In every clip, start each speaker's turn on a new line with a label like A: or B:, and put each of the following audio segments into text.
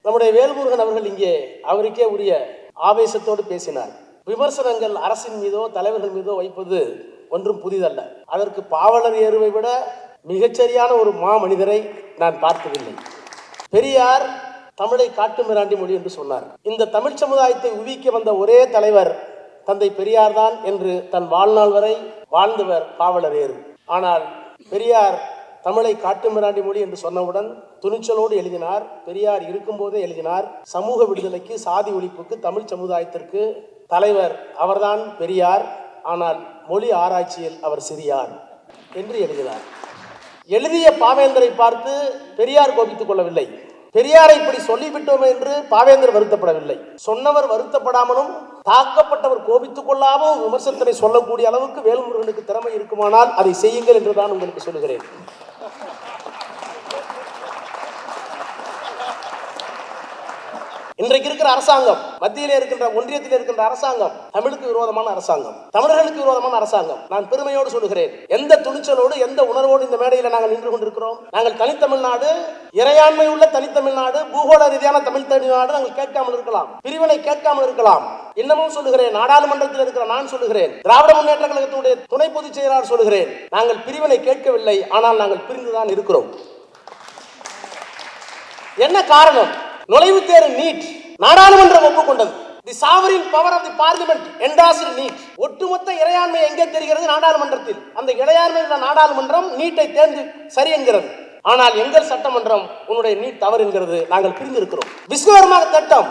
A: நம்முடைய வேல்முருகன் அவர்கள் இங்கே அவருக்கே உரிய ஆவேசத்தோடு பேசினார். விமர்சனங்கள் அரசின் மீதோ தலைவர்கள் மீதோ வைப்பது ஒன்றும் புதிதல்ல. அதற்கு பாவலர் ஏறுவை விட மிகச்சரியான ஒரு மனிதரை நான் பார்த்ததில்லை. பெரியார் தமிழை காட்டு மிராண்டி மொழி என்று சொன்னார். இந்த தமிழ் சமுதாயத்தை உவிக்க வந்த ஒரே தலைவர் தந்தை பெரியார் தான் என்று தன் வாழ்நாள் வரை வாழ்ந்தவர் பாவலர் ஏறு. ஆனால் பெரியார் தமிழை காட்டு மிராண்டி மொழி என்று சொன்னவுடன் துணிச்சலோடு எழுதினார். பெரியார் இருக்கும்போதே எழுதினார், சமூக விடுதலைக்கு, சாதி ஒழிப்புக்கு, தமிழ் சமுதாயத்திற்கு தலைவர் அவர்தான் பெரியார், ஆனால் மொழி ஆராய்ச்சியில் அவர் சிறியார் என்று எழுதினார். எழுதிய பாவேந்தரை பார்த்து பெரியார் கோபித்துக் கொள்ளவில்லை. பெரியாரை இப்படி சொல்லிவிட்டோம் என்று பாவேந்தர் வருத்தப்படவில்லை. சொன்னவர் வருத்தப்படாமலும் தாக்கப்பட்டவர் கோபித்துக் கொள்ளாமல் விமர்சனத்தை சொல்லக்கூடிய அளவுக்கு வேல்முருகனுக்கு திறமை இருக்குமானால் அதை செய்யுங்கள் என்று தான் உங்களுக்கு சொல்லுகிறேன். இன்றைக்கு இருக்கிற அரசாங்கம், மத்தியிலே இருக்கின்ற ஒன்றியத்தில் இருக்கின்ற அரசாங்கம் தமிழுக்கு விரோதமான அரசாங்கம், தமிழர்களுக்கு விரோதமான அரசாங்கம். நான் பெருமையோடு சொல்லுகிறேன். எந்த துணிச்சலோடு, எந்த உணர்வோடு இந்த மேடையில் நாங்கள் நின்று கொண்டிருக்கிறோம். நாங்கள் தனித்தமிழ்நாடு, இறையாண்மை உள்ள தனித்தமிழ்நாடு, பூகோள ரீதியான தமிழ் தமிழ்நாடு நாங்கள் கேட்காமல் இருக்கலாம், பிரிவினை கேட்காமல் இருக்கலாம். இன்னமும் சொல்லுகிறேன், நாடாளுமன்றத்தில் இருக்கிற நான் சொல்லுகிறேன், திராவிட முன்னேற்ற கழகத்துடைய துணை பொதுச் செயலாளர் சொல்லுகிறேன், நாங்கள் பிரிவினை கேட்கவில்லை, ஆனால் நாங்கள் பிரிந்துதான் இருக்கிறோம். என்ன காரணம்? நுழைவுத் தேர்வு நீட் நாடாளுமன்றம் ஒப்புக்கொண்டது. The sovereign power of the parliament endorsed NEET. ஒட்டுமொத்த இறையாண்மை எங்கே தெரிகிறது? நாடாளுமன்றத்தில். அந்த இறையாண்மை நாடாளுமன்றம் நீட்டை தேர்ந்து சரி என்கிறது. ஆனால் எங்கள் சட்டமன்றம் உன்னுடைய நீட் தவறு என்கிறது. நாங்கள் பிரிந்திருக்கிறோம். விஸ்வகர்மா திட்டம்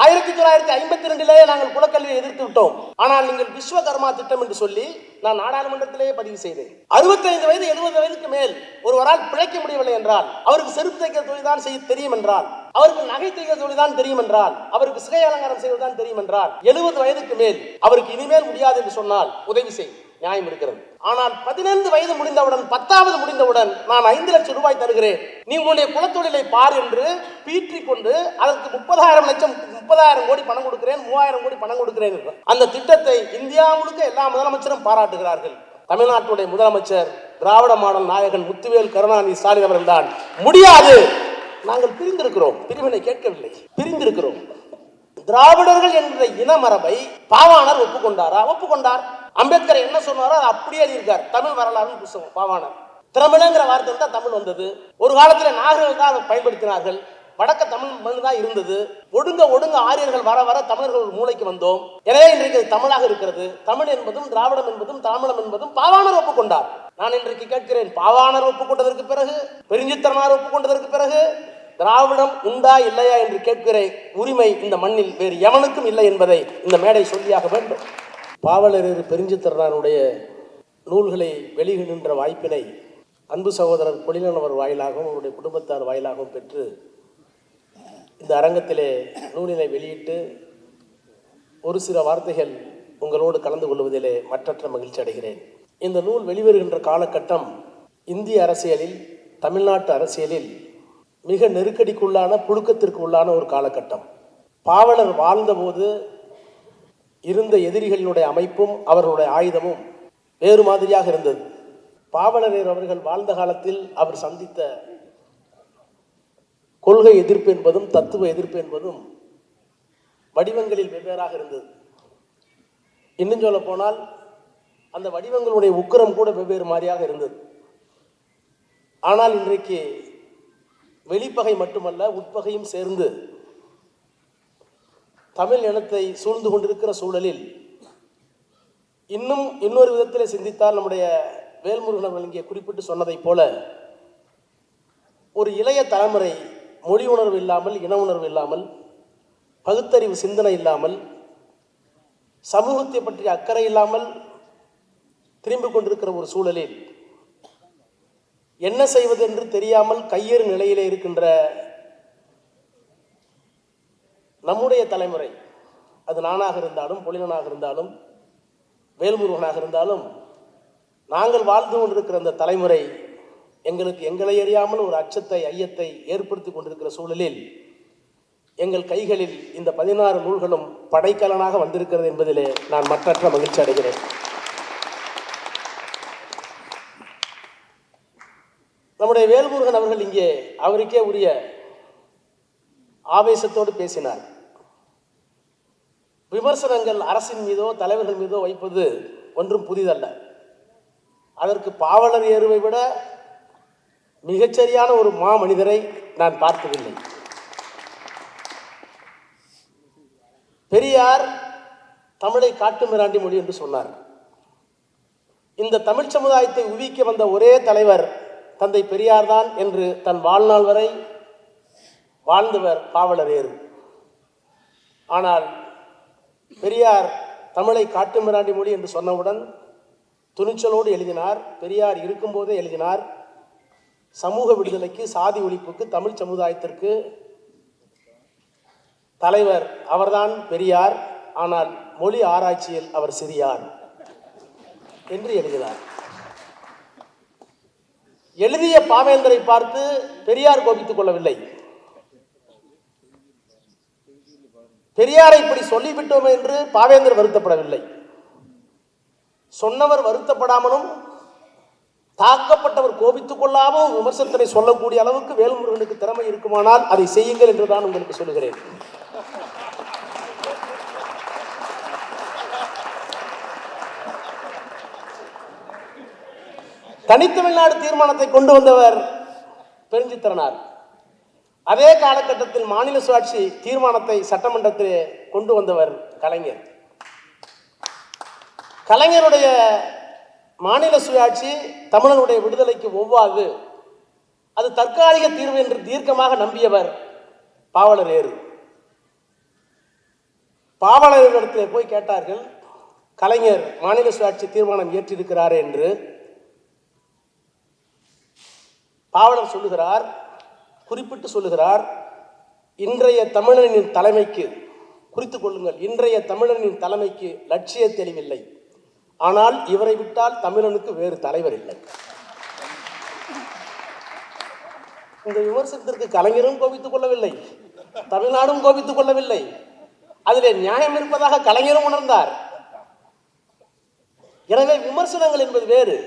A: 1952 நாங்கள் குலக்கல்வியை எதிர்த்து விட்டோம். ஆனால் நீங்கள் விஸ்வகர்மா திட்டம் என்று சொல்லி நான் நாடாளுமன்றத்திலேயே பதிவு செய்தேன். 65 வயது 70 வயதுக்கு மேல் ஒருவரால் பிழைக்க முடியவில்லை என்றால், அவருக்கு செருப்பு தைக்கிற தொழில் தான் செய்ய தெரியும் என்றால், அவருக்கு நகை தைக்கிற தொழில் தான் தெரியும் என்றால், அவருக்கு சிகை அலங்காரம் செய்வதுதான் தெரியும் என்றால், 70 வயதுக்கு மேல் அவருக்கு இனிமேல் முடியாது என்று சொன்னால் உதவி செய், நியாயம் இருக்கிறது. ஆனால் 15 வயது முடிந்தவுடன், 10வது முடிந்தவுடன் நான் 5 லட்சம் ரூபாய் தருகிறேன், நீ உன்னுடைய குலத்தொழிலை பார் என்று பீற்றிக் கொண்டு அதற்கு 30,000 கோடி பணம் கொடுக்கிறேன், 3000 கோடி பணம் கொடுக்கிறேன். அந்த திட்டத்தை இந்தியா முழுக்க எல்லா முதலமைச்சரும் பாராட்டுகிறார்கள். தமிழ்நாட்டுடைய முதலமைச்சர் திராவிட மாடல் நாயகன் முத்துவேல் கருணாநிதி ஸ்டாலின் அவர்கள் தான் முடியாது, நாங்கள் பிரிந்திருக்கிறோம், பிரிவினை கேட்கவில்லை, பிரிந்திருக்கிறோம். திராவிடர்கள் என்ற இனமரபை பாவாணர் ஒப்புக்கொண்டாரா? ஒப்புக்கொண்டார். அம்பேத்கர் என்ன சொன்னாரோ அதை அப்படியே எழுதியிருக்கார். தமிழ் வரலாறு புத்தகம் பாவாணர். திரமிழங்கிற வார்த்தை தான் தமிழ் வந்தது. ஒரு காலத்தில் நாகர்கள் தான் பயன்படுத்தினார்கள். வடக்க தமிழ் மண் தான் இருந்தது. ஒடுங்க ஆரியர்கள் வர வர தமிழர்கள் மூளைக்கு வந்தோம். எனவே இன்றைக்கு தமிழாக இருக்கிறது. தமிழ் என்பதும் திராவிடம் என்பதும் தமிழம் என்பதும் பாவாணர் ஒப்புக்கொண்டார். நான் இன்றைக்கு கேட்கிறேன், பாவாணர் ஒப்புக்கொண்டதற்கு பிறகு, பெருஞ்சித்திரனார் ஒப்புக்கொண்டதற்கு பிறகு திராவிடம் உண்டா இல்லையா என்று கேட்கிற உரிமை இந்த மண்ணில் வேறு எவனுக்கும் இல்லை என்பதை இந்த மேடை சொல்லியாக வேண்டும். பாவலர் பெருஞ்சித்திரனாருடைய நூல்களை வெளியிடுகின்ற வாய்ப்பினை அன்பு சகோதரர் பொழிலனவர் வாயிலாகவும் அவருடைய குடும்பத்தார் வாயிலாகவும் பெற்று இந்த அரங்கத்திலே நூலினை வெளியிட்டு ஒரு சில வார்த்தைகள் உங்களோடு கலந்து கொள்வதிலே மற்றற்ற மகிழ்ச்சி அடைகிறேன். இந்த நூல் வெளிவருகின்ற காலகட்டம் இந்திய அரசியலில், தமிழ்நாட்டு அரசியலில் மிக நெருக்கடிக்குள்ளான, புழுக்கத்திற்கு உள்ளான ஒரு காலகட்டம். பாவலர் வாழ்ந்தபோது இருந்த எதிரிகளினுடைய அமைப்பும் அவர்களுடைய ஆயுதமும் வேறு மாதிரியாக இருந்தது. பாவலர் அவர்கள் வாழ்ந்த காலத்தில் அவர் சந்தித்த கொள்கை எதிர்ப்பு என்பதும் தத்துவ எதிர்ப்பு என்பதும் வடிவங்களில் வெவ்வேறாக இருந்தது. இன்னும் சொல்ல போனால் அந்த வடிவங்களுடைய உக்கிரம் கூட வெவ்வேறு மாதிரியாக இருந்தது. ஆனால் இன்றைக்கு வெளிப்பகை மட்டுமல்ல, உட்பகையும் சேர்ந்து தமிழ் இனத்தை சூழ்ந்து கொண்டிருக்கிற சூழலில் இன்னொரு விதத்தில் சிந்தித்தால், நம்முடைய வேல்முருகன் அவர்கள் இங்கே குறிப்பிட்டு சொன்னதைப் போல ஒரு இளைய தலைமுறை மொழி உணர்வு இல்லாமல், இன உணர்வு இல்லாமல், பகுத்தறிவு சிந்தனை இல்லாமல், சமூகத்தை பற்றிய அக்கறை இல்லாமல் திரும்பிக் கொண்டிருக்கிற ஒரு சூழலில் என்ன செய்வது என்று தெரியாமல் கையேறு நிலையிலே இருக்கின்ற நம்முடைய தலைமுறை, அது நானாக இருந்தாலும், பொழிலனாக இருந்தாலும், வேல்முருகனாக இருந்தாலும், நாங்கள் வாழ்ந்து கொண்டிருக்கிற அந்த தலைமுறை எங்களுக்கு எங்களை அறியாமல் ஒரு அச்சத்தை, ஐயத்தை ஏற்படுத்தி கொண்டிருக்கிற சூழலில் எங்கள் கைகளில் இந்த 16 நூல்களும் படைக்கலனாக வந்திருக்கிறது என்பதிலே நான் மற்றற்ற மகிழ்ச்சி அடைகிறேன். நம்முடைய வேல்முருகன் அவர்கள் இங்கே அவருக்கே உரிய ஆவேசத்தோடு பேசினார். விமர்சனங்கள் அரசின் மீதோ தலைவர்கள் மீதோ வைப்பது ஒன்றும் புதிதல்ல. அதற்கு பாவலர் ஏறுவை விட மிகச்சரியான ஒரு மனிதரை நான் பார்த்ததில்லை. பெரியார் தமிழை காட்டு மிராண்டி மொழி என்று சொன்னார். இந்த தமிழ் சமுதாயத்தை உவிக்க வந்த ஒரே தலைவர் தந்தை பெரியார் தான் என்று தன் வாழ்நாள் வரை வாழ்ந்தவர் பாவலர் ஏறு. ஆனால் பெரியார் தமிழை காட்டு மிராண்டி மொழி என்று சொன்னவுடன் துணிச்சலோடு எழுதினார். பெரியார் இருக்கும்போதே எழுதினார், சமூக விடுதலைக்கு, சாதி ஒழிப்புக்கு, தமிழ் சமுதாயத்திற்கு தலைவர் அவர்தான் பெரியார், ஆனால் மொழி ஆராய்ச்சியில் அவர் சிறியார் என்று எழுதினார். எழுதிய பாவேந்தரை பார்த்து பெரியார் கோபித்துக் கொள்ளவில்லை. பெரியாரை இப்படி சொல்லிவிட்டோம் என்று பாவேந்தர் வருத்தப்படவில்லை. சொன்னவர் வருத்தப்படாமலும் தாக்கப்பட்டவர் கோபித்துக் கொள்ளாமல் விமர்சனத்தை சொல்லக்கூடிய அளவுக்கு வேல்முருகனுக்கு திறமை இருக்குமானால் அதை செய்யுங்கள் என்று தான் உங்களுக்கு சொல்லுகிறேன். தனித்தமிழ்நாடு தீர்மானத்தை கொண்டு வந்தவர் பெருஞ்சித்திரனார். அதே காலகட்டத்தில் மாநில சுயாட்சி தீர்மானத்தை சட்டமன்றத்தில் கொண்டு வந்தவர் கலைஞர். கலைஞருடைய மாநில சுயாட்சி தமிழனுடைய விடுதலைக்கு ஒவ்வாது, அது தற்காலிக தீர்வு என்று தீர்க்கமாக நம்பியவர் பாவலர் ஏறு. பாவலரிடத்திலே போய் கேட்டார்கள், கலைஞர் மாநில சுயாட்சி தீர்மானம் ஏற்றிருக்கிறார் என்று. பாவலர் சொல்லுகிறார், குறிப்பிட்டு சொல்லுகிறார், இன்றைய தமிழனின் தலைமைக்கு, குறித்துக் கொள்ளுங்கள், இன்றைய தமிழனின் தலைமைக்கு லட்சிய தெளிவில்லை, ஆனால் இவரை விட்டால் தமிழனுக்கு வேறு தலைவர் இல்லை. இந்த விமர்சனத்திற்கு கலைஞரும் கோபித்துக் கொள்ளவில்லை, தமிழ்நாடும் கோபித்துக் கொள்ளவில்லை. அதிலே நியாயம் இருப்பதாக கலைஞரும் உணர்ந்தார். எனவே விமர்சனங்கள் என்பது வேறு.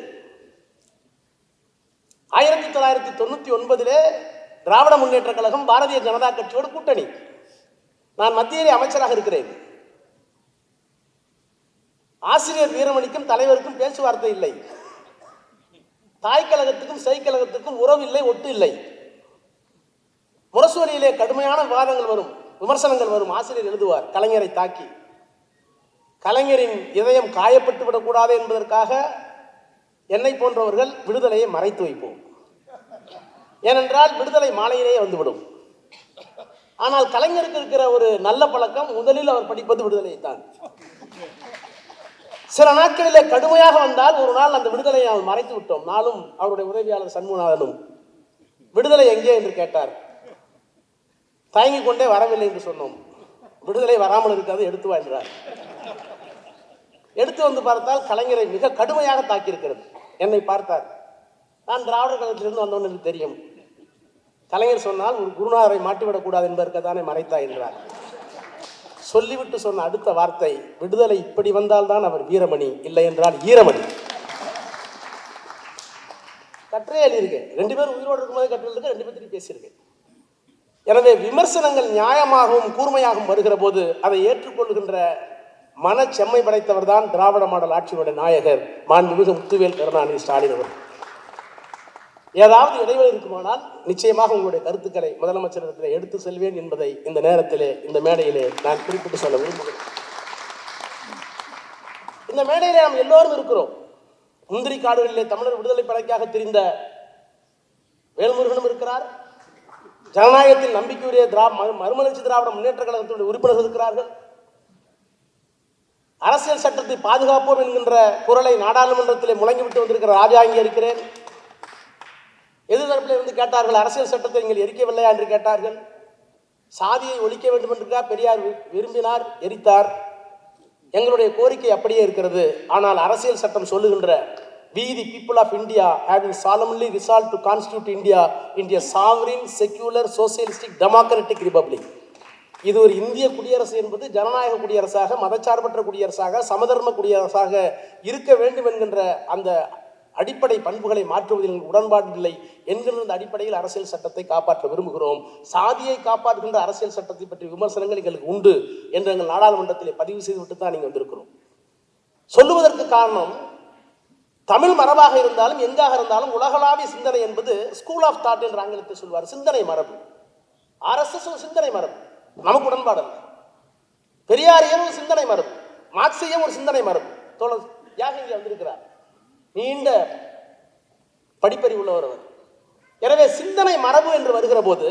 A: 1999 திராவிட முன்னேற்ற கழகம் பாரதிய ஜனதா கட்சியோடு கூட்டணி. நான் மத்தியிலே அமைச்சராக இருக்கிறேன். ஆசிரியர் வீரமணிக்கும் தலைவருக்கும் பேச்சுவார்த்தை இல்லை. தாய் கழகத்துக்கும் செய்கழகத்துக்கும் உறவு இல்லை, ஒட்டு இல்லை. முரசொலியிலே கடுமையான விவாதங்கள் வரும், விமர்சனங்கள் வரும். ஆசிரியர் எழுதுவார், கலைஞரை தாக்கி கலைஞரின் இதயம் காயப்பட்டு விடக்கூடாது என்பதற்காக என்னை போன்றவர்கள் விடுதலையை மறைத்து வைப்போம். ஏனென்றால் விடுதலை மாலையிலேயே வந்துவிடும். ஆனால் கலைஞருக்கு இருக்கிற ஒரு நல்ல பழக்கம், முதலில் அவர் படிப்பது விடுதலையை தான். சில நாட்களிலே கடுமையாக வந்தால் ஒரு நாள் அந்த விடுதலையை அவர் மறைத்து விட்டோம். நாளும் அவருடைய உதவியாளர் சண்முகநாதனும் விடுதலை எங்கே என்று கேட்டார். தயங்கிக் கொண்டே வரவில்லை என்று சொன்னோம். விடுதலை வராமல் இருக்காது, எடுத்து வா என்றார். எடுத்து வந்து பார்த்தால் கலைஞரை மிக கடுமையாக தாக்கியிருக்கிறது. என்னை பார்த்தார். நான் திராவிடர் கழகத்திலிருந்து வந்தவன் என்று தெரியும். கலைஞர் சொன்னால் ஒரு குருநாதரை மாட்டிவிடக்கூடாது என்பதற்குதானே மறைத்தா என்றார். சொல்லிவிட்டு சொன்ன அடுத்த வார்த்தை, விடுதலை இப்படி வந்தால்தான் அவர் வீரமணி, இல்லை என்றால் ஈரமணி. கற்றே எழுதியிருக்கேன். 2 பேரும் உயிரோடு இருக்கும்போது கற்று எழுதுங்க, 2 பேர்த்தையும் பேசியிருக்கேன். எனவே விமர்சனங்கள் நியாயமாகவும் கூர்மையாகவும் வருகிற போது அதை ஏற்றுக்கொள்கின்ற மனச்செம்மை படைத்தவர் தான் திராவிட மாடல் ஆட்சியினுடைய நாயகர் மாண்புமிகு முத்துவேல் கருணாநிதி ஸ்டாலின் அவர். ஏதாவது இடைவெளி இருக்குமானால் நிச்சயமாக உங்களுடைய கருத்துக்களை முதலமைச்சரிடத்தில் எடுத்து செல்வேன் என்பதை இந்த நேரத்திலே, இந்த மேடையிலே நான் குறிப்பிட்டு சொல்ல விரும்புகிறேன். இந்த மேடையிலே நாம் எல்லோரும் இருக்கிறோம். முந்திரி காடுகளிலே தமிழர் விடுதலை படைக்காக திரிந்த வேல்முருகனும் இருக்கிறார். ஜனநாயகத்தில் நம்பிக்கையுடைய மறுமலர்ச்சி திராவிட முன்னேற்ற கழகத்தினுடைய உறுப்பினர்கள் இருக்கிறார்கள். அரசியல் சட்டத்தை பாதுகாப்போம் என்கின்ற குரலை நாடாளுமன்றத்திலே முழங்கிவிட்டு வந்திருக்கிற ராஜா இங்கே இருக்கிறேன். எதிர்த்தரப்பில் இருந்து கேட்டார்கள், அரசியல் சட்டத்தை நீங்கள் எரிக்கவில்லையா என்று கேட்டார்கள். சாதியை ஒழிக்க வேண்டும் என்று பெரியார் விரும்பினார், எரித்தார். எங்களுடைய கோரிக்கை அப்படியே இருக்கிறது. ஆனால் அரசியல் சட்டம் சொல்லுகின்ற we the people of India having solemnly resolved to constitute India into a sovereign, secular, socialistic, democratic republic. இது ஒரு இந்திய குடியரசு என்பது ஜனநாயக குடியரசாக, மதச்சார்பற்ற குடியரசாக, சமதர்ம குடியரசாக இருக்க வேண்டும் என்கின்ற அந்த அடிப்படை பண்புகளை மாற்றுவதில் உடன்பாடு இல்லை என்கிற அடிப்படையில் அரசியல் சட்டத்தை காப்பாற்ற விரும்புகிறோம். சாதியை காப்பாற்றுகின்ற அரசியல் சட்டத்தை பற்றி விமர்சனங்கள் எங்களுக்கு உண்டு என்று எங்கள் நாடாளுமன்றத்திலே பதிவு செய்துவிட்டு தான் நீங்க வந்திருக்கிறோம். சொல்லுவதற்கு காரணம், தமிழ் மரபாக இருந்தாலும் எங்காக இருந்தாலும் உலகளாவிய சிந்தனை என்பது ஸ்கூல் ஆஃப் தாட் என்று ஆங்கிலத்தில் சொல்வார். சிந்தனை மரபு. RSS ஒரு சிந்தனை மரபு, நமக்கு உடன்பாடு இல்லை. பெரியாரியம் ஒரு சிந்தனை மரபு, மார்க்சியம் ஒரு சிந்தனை மரபு. தோழர் யாக இங்கே வந்திருக்கிறார், நீண்ட படிப்பறிவு உள்ளவர் அவர். எனவே சிந்தனை மரபு என்று வருகிற போது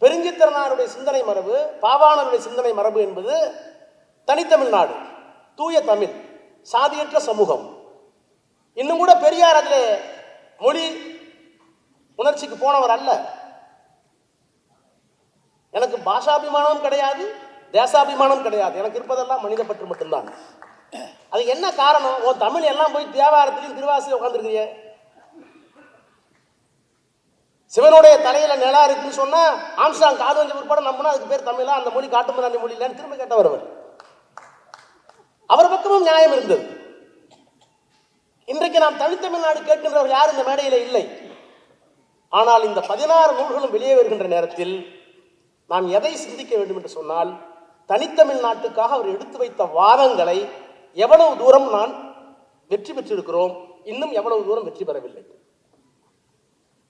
A: பெருஞ்சித்திரனாருடைய சிந்தனை மரபு, பாவாணருடைய சிந்தனை மரபு என்பது தனித்தமிழ்நாடு, தூய தமிழ், சாதியற்ற சமூகம். இன்னும் கூட பெரியார் அதில் மொழி உணர்ச்சிக்கு போனவர் அல்ல. எனக்கு பாஷாபிமானம் கிடையாது, தேசாபிமானம் கிடையாது, எனக்கு இருப்பதெல்லாம் மனித பற்று மட்டும்தான். அது என்ன காரணம்? ஓ தமிழ் எல்லாம் போய் தேவாரத்திலையும் திருவாசிலையும் உட்காந்துருக்கீங்க. சிவனுடைய தலையில நிலா இருக்குன்னு சொன்னா ஆம்ஸ்டாங் காது வஞ்ச பிற்பாடு நம்பினா அதுக்கு பேர் தமிழா, அந்த மொழி காட்டுமிராண்டி மொழி இல்லைன்னு திரும்ப கேட்டவர் அவர் பக்கமும் நியாயம் இருந்தது. இன்றைக்கு நாம் தனித்தமிழ்நாடு கேட்கின்றவர் யார் இந்த மேடையில் இல்லை. ஆனால் இந்த 16 நூல்களும் வெளியே வருகின்ற நேரத்தில் நாம் எதை சிந்திக்க வேண்டும் என்று சொன்னால், தனித்தமிழ்நாட்டுக்காக அவர் எடுத்து வைத்த வாதங்களை எவ்வளவு தூரம் நான் வெற்றி பெற்றிருக்கிறோம், இன்னும் எவ்வளவு தூரம் வெற்றி பெறவில்லை.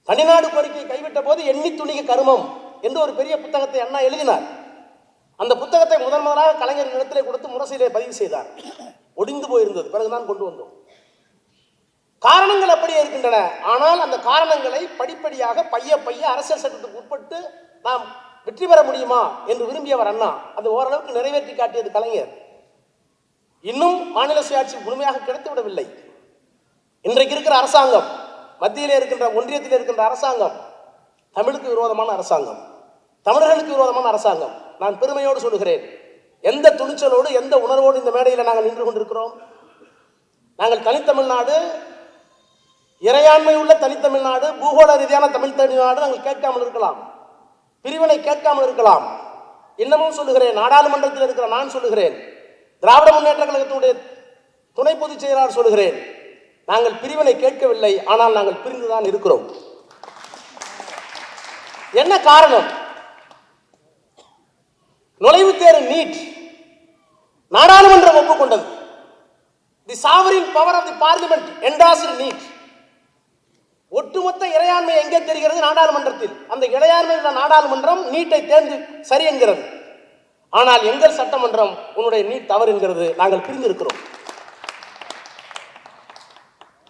A: தனிநாடு கோரிக்கையை கைவிட்ட போது எண்ணி துணிக கருமம் என்று ஒரு பெரிய புத்தகத்தை அண்ணா எழுதினார். அந்த புத்தகத்தை முதலாக கலைஞர் இடத்திலே கொடுத்து முரசையிலே பதிவு செய்தார். ஒடிந்து போயிருந்தது, பிறகுதான் கொண்டு வந்தோம். காரணங்கள் அப்படியே இருக்கின்றன. ஆனால் அந்த காரணங்களை படிப்படியாக பைய அரசியல் சட்டத்துக்கு உட்பட்டு நாம் வெற்றி பெற முடியுமா என்று விரும்பியவர் அண்ணா. அது ஓரளவுக்கு நிறைவேற்றி காட்டியது கலைஞர். இன்னும் மாநில சுயாட்சி முழுமையாக கிடைத்து விடவில்லை. இன்றைக்கு இருக்கிற அரசாங்கம், மத்தியிலே இருக்கின்ற ஒன்றியத்தில் இருக்கின்ற அரசாங்கம் தமிழுக்கு விரோதமான அரசாங்கம், தமிழர்களுக்கு விரோதமான அரசாங்கம். நான் பெருமையோடு சொல்லுகிறேன், எந்த துணிச்சலோடு எந்த உணர்வோடு இந்த மேடையில் நாங்கள் நின்று கொண்டிருக்கிறோம். நாங்கள் தனித்தமிழ்நாடு, இறையாண்மை உள்ள தனித்தமிழ்நாடு, பூகோள ரீதியான தமிழ் தமிழ்நாடு நாங்கள் கேட்காமல் இருக்கலாம், பிரிவினை கேட்காமல் இருக்கலாம். இன்னமும் சொல்லுகிறேன், நாடாளுமன்றத்தில் இருக்கிற நான் சொல்லுகிறேன், திராவிட முன்னேற்ற கழகத்தினுடைய துணை பொதுச் செயலாளர் சொல்லுகிறேன், நாங்கள் பிரிவினை கேட்கவில்லை, ஆனால் நாங்கள் பிரிந்துதான் இருக்கிறோம். என்ன காரணம்? நுழைவுத் தேர்வு நீட் நாடாளுமன்றம் ஒப்புக்கொண்டது. The sovereign power of the parliament endorsed NEET. ஒட்டுமொத்த இறையாண்மை எங்கே தெரிகிறது? நாடாளுமன்றத்தில். அந்த இறையாண்மை நாடாளுமன்றம் நீட்டை தேர்ந்து சரி என்கிறது. ஆனால் எங்கள் சட்டமன்றம் உன்னுடைய நீட் தவறு என்கிறது. நாங்கள் பிரிந்திருக்கிறோம்.